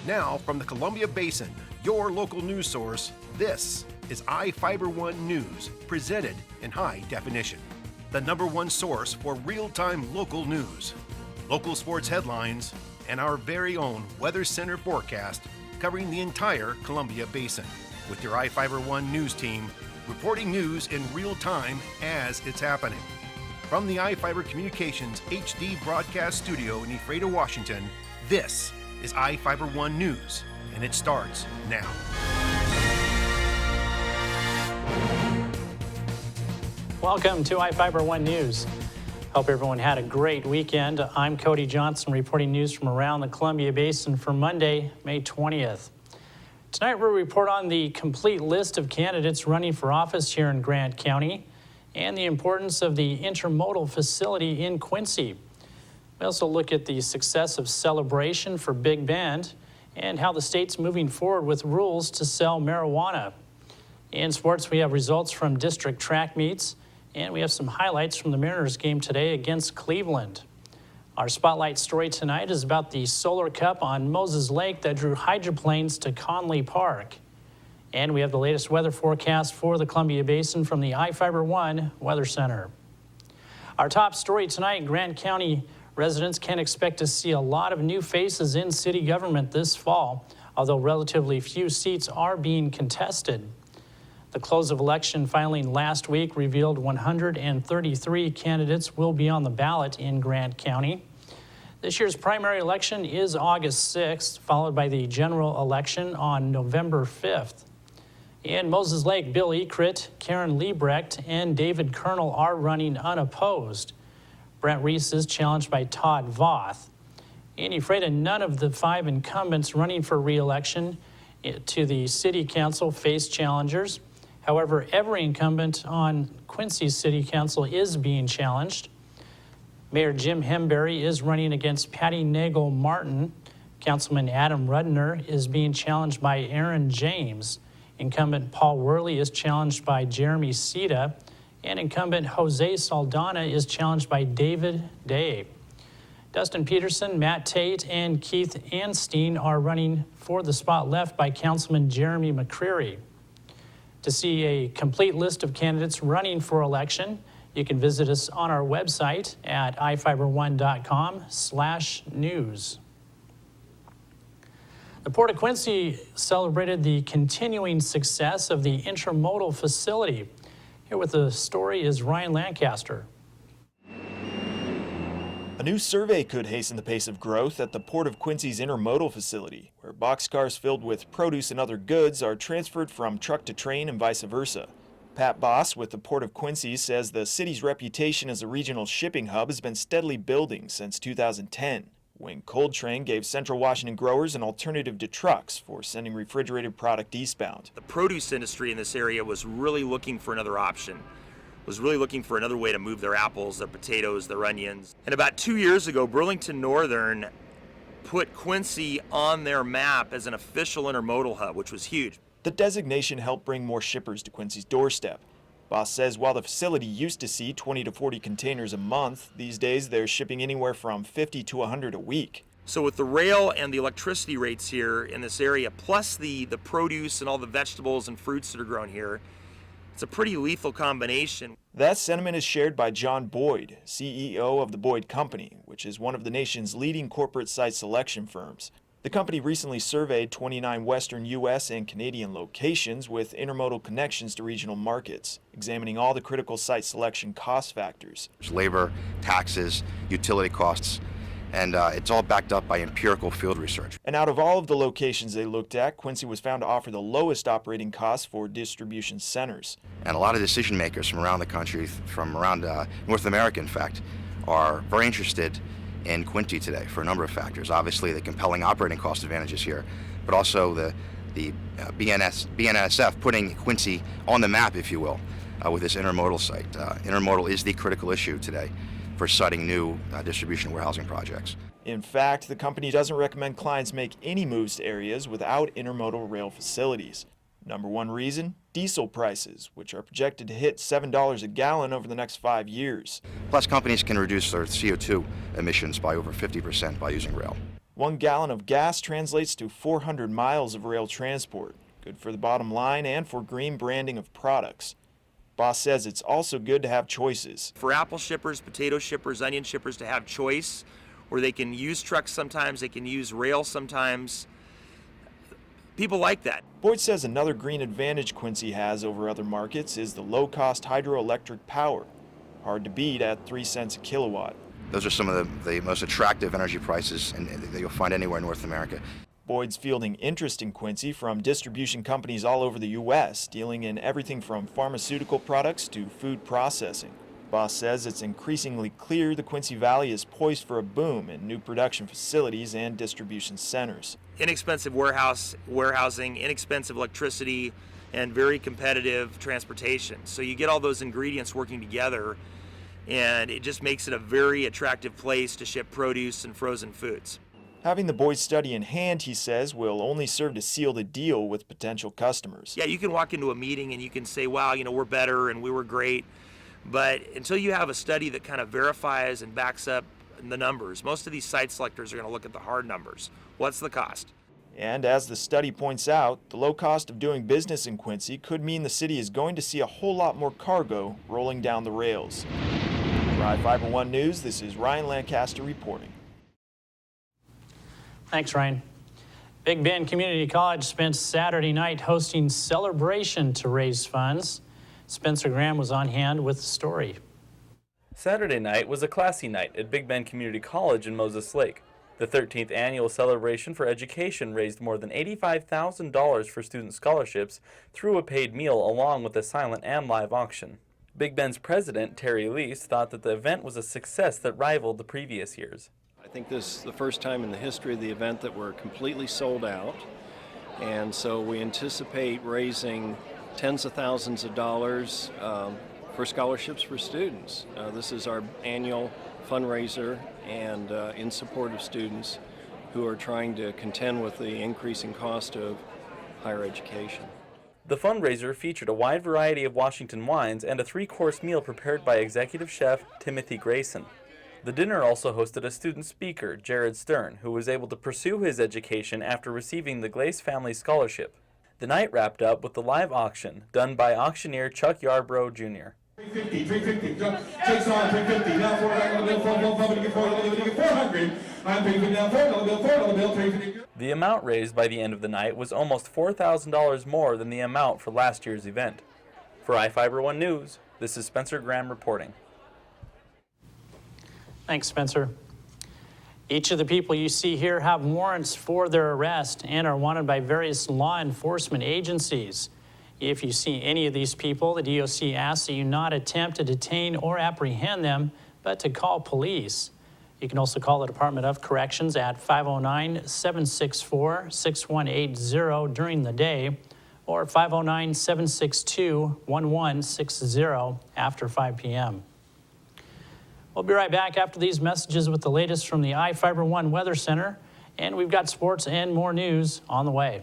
Now, from the Columbia Basin, your local news source, this is iFIBER One News, presented in high definition. The #1 source for real-time local news, local sports headlines, and our very own Weather Center forecast covering the entire Columbia Basin. With your iFIBER One News team, reporting news in real time as it's happening. From the iFIBER Communications HD broadcast studio in Ephrata, Washington, this is iFIBER One News, and it starts now. Welcome to iFIBER One News. Hope everyone had a great weekend. I'm Cody Johnson reporting news from around the Columbia Basin for Monday, May 20th. Tonight we'll report on the complete list of candidates running for office here in Grant County and the importance of the intermodal facility in Quincy. We also look at the success of Celebration for Big Bend and how the state's moving forward with rules to sell marijuana. In sports, we have results from district track meets, and we have some highlights from the Mariners game today against Cleveland. Our spotlight story tonight is about the Solar Cup on Moses Lake that drew hydroplanes to Conley Park. And we have the latest weather forecast for the Columbia Basin from the iFIBER One Weather Center. Our top story tonight, Grant County residents can expect to see a lot of new faces in city government this fall, although relatively few seats are being contested. The close of election filing last week revealed 133 candidates will be on the ballot in Grant County. This year's primary election is August 6th, followed by the general election on November 5th. In Moses Lake, Bill Ekrit, Karen Liebrecht, and David Colonel are running unopposed. Brent Reese is challenged by Todd Voth. In Ephrata, none of the 5 incumbents running for re-election to the city council face challengers. However, every incumbent on Quincy City Council is being challenged. Mayor Jim Hemberry is running against Patty Nagel Martin. Councilman Adam Rudner is being challenged by Aaron James. Incumbent Paul Worley is challenged by Jeremy Sita. And incumbent Jose Saldana is challenged by David Day. Dustin Peterson, Matt Tate, and Keith Anstein are running for the spot left by Councilman Jeremy McCreary. To see a complete list of candidates running for election, you can visit us on our website at ifiber1.com/news. The Port of Quincy celebrated the continuing success of the intermodal facility. Here with the story is Ryan Lancaster. A new survey could hasten the pace of growth at the Port of Quincy's intermodal facility, where boxcars filled with produce and other goods are transferred from truck to train and vice versa. Pat Boss with the Port of Quincy says the city's reputation as a regional shipping hub has been steadily building since 2010, when Cold Train gave Central Washington growers an alternative to trucks for sending refrigerated product eastbound. The produce industry in this area was really looking for another option, was really looking for another way to move their apples, their potatoes, their onions. And about 2 years ago, Burlington Northern put Quincy on their map as an official intermodal hub, which was huge. The designation helped bring more shippers to Quincy's doorstep. Boss says while the facility used to see 20 to 40 containers a month, these days they're shipping anywhere from 50 to 100 a week. So with the rail and the electricity rates here in this area, plus the produce and all the vegetables and fruits that are grown here, it's a pretty lethal combination. That sentiment is shared by John Boyd, CEO of the Boyd Company, which is one of the nation's leading corporate site selection firms. The company recently surveyed 29 Western U.S. and Canadian locations with intermodal connections to regional markets, examining all the critical site selection cost factors. Labor, taxes, utility costs, and it's all backed up by empirical field research. And out of all of the locations they looked at, Quincy was found to offer the lowest operating costs for distribution centers. And a lot of decision makers from around the country, from around North America, in fact, are very interested in Quincy today for a number of factors. Obviously, the compelling operating cost advantages here, but also the BNSF putting Quincy on the map, if you will, with this intermodal site. Intermodal is the critical issue today for siting new distribution warehousing projects. In fact, the company doesn't recommend clients make any moves to areas without intermodal rail facilities. Number one reason, diesel prices, which are projected to hit $7 a gallon over the next 5 years. Plus, companies can reduce their CO2 emissions by over 50% by using rail. 1 gallon of gas translates to 400 miles of rail transport. Good for the bottom line and for green branding of products. Boss says it's also good to have choices. For apple shippers, potato shippers, onion shippers to have choice, where they can use trucks sometimes, they can use rail sometimes. People like that. Boyd says another green advantage Quincy has over other markets is the low-cost hydroelectric power, hard to beat at 3 cents a kilowatt. Those are some of the most attractive energy prices that you'll find anywhere in North America. Boyd's fielding interest in Quincy from distribution companies all over the U.S., dealing in everything from pharmaceutical products to food processing. Boss says it's increasingly clear the Quincy Valley is poised for a boom in new production facilities and distribution centers. Inexpensive warehousing, inexpensive electricity, and very competitive transportation. So you get all those ingredients working together, and it just makes it a very attractive place to ship produce and frozen foods. Having the Boyd study in hand, he says, will only serve to seal the deal with potential customers. Yeah, you can walk into a meeting and you can say, wow, we're better and we were great. But until you have a study that kind of verifies and backs up the numbers, most of these site selectors are going to look at the hard numbers. What's the cost? And as the study points out, the low cost of doing business in Quincy could mean the city is going to see a whole lot more cargo rolling down the rails. For iFIBER 1 News, this is Ryan Lancaster reporting. Thanks, Ryan. Big Bend Community College spent Saturday night hosting celebration to raise funds. Spencer Graham was on hand with the story. Saturday night was a classy night at Big Bend Community College in Moses Lake. The 13th annual celebration for education raised more than $85,000 for student scholarships through a paid meal along with a silent and live auction. Big Bend's president, Terry Lease, thought that the event was a success that rivaled the previous years. I think this is the first time in the history of the event that we're completely sold out, and so we anticipate raising tens of thousands of dollars for scholarships for students. This is our annual fundraiser and in support of students who are trying to contend with the increasing cost of higher education. The fundraiser featured a wide variety of Washington wines and a 3-course meal prepared by executive chef Timothy Grayson. The dinner also hosted a student speaker, Jared Stern, who was able to pursue his education after receiving the Glace Family Scholarship. The night wrapped up with the live auction, done by auctioneer Chuck Yarbrough Jr. 350, takes on 350, now $400, I'm paying now $400, The amount raised by the end of the night was almost $4,000 more than the amount for last year's event. For iFIBER 1 News, this is Spencer Graham reporting. Thanks, Spencer. Each of the people you see here have warrants for their arrest and are wanted by various law enforcement agencies. If you see any of these people, the DOC asks that you not attempt to detain or apprehend them, but to call police. You can also call the Department of Corrections at 509-764-6180 during the day or 509-762-1160 after 5 p.m. We'll be right back after these messages with the latest from the iFIBER 1 Weather Center, and we've got sports and more news on the way.